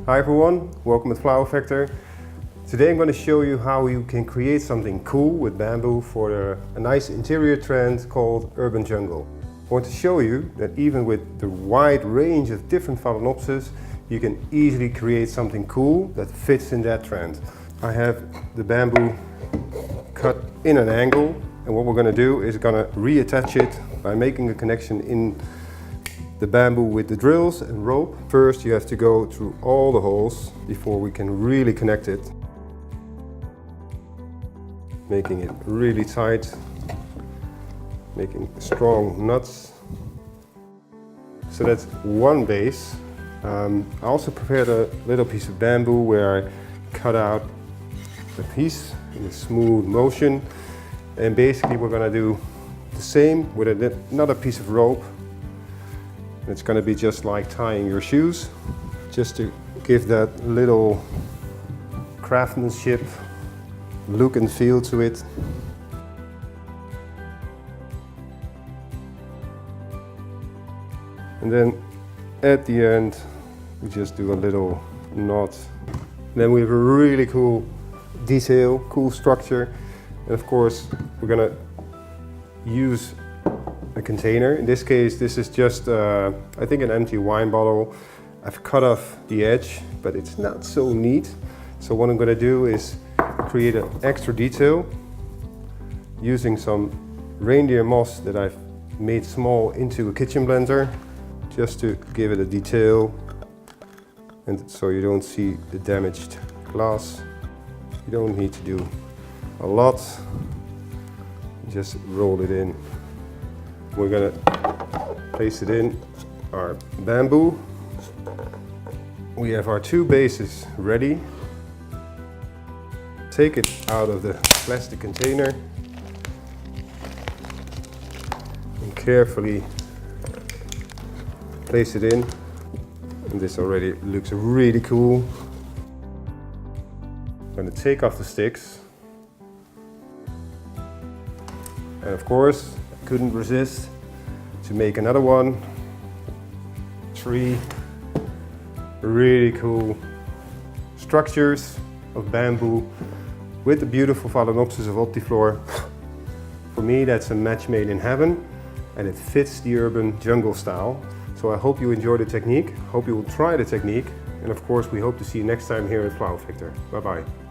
Hi everyone, welcome to Flower Factor. Today I'm going to show you how you can create something cool with bamboo for a nice interior trend called urban jungle. I want to show you that even with the wide range of different Phalaenopsis, you can easily create something cool that fits in that trend. I have the bamboo cut in an angle, and what we're going to do is going to reattach it by making a connection in the bamboo with the drills and rope. First you have to go through all the holes before we can really connect it. Making it really tight, making strong nuts. So that's one base. I also prepared a little piece of bamboo where I cut out a piece in a smooth motion, and basically we're going to do the same with another piece of rope. It's going to be just like tying your shoes, just to give that little craftsmanship look and feel to it. And then at the end we just do a little knot. Then we have a really cool detail, cool structure, and of course we're going to use a container. In this case, this is just, I think, an empty wine bottle. I've cut off the edge, but it's not so neat. So what I'm going to do is create an extra detail using some reindeer moss that I've made small into a kitchen blender, just to give it a detail, and so you don't see the damaged glass. You don't need to do a lot. Just roll it in. We're going to place it in our bamboo. We have our two bases ready. Take it out of the plastic container and carefully place it in. And this already looks really cool. I'm going to take off the sticks. And of course, couldn't resist to make another one. 3 really cool structures of bamboo with the beautiful Phalaenopsis of Opti-flor. For me, that's a match made in heaven, and it fits the urban jungle style. So I hope you enjoy the technique, hope you will try the technique, and of course we hope to see you next time here at Flower Factor. Bye bye.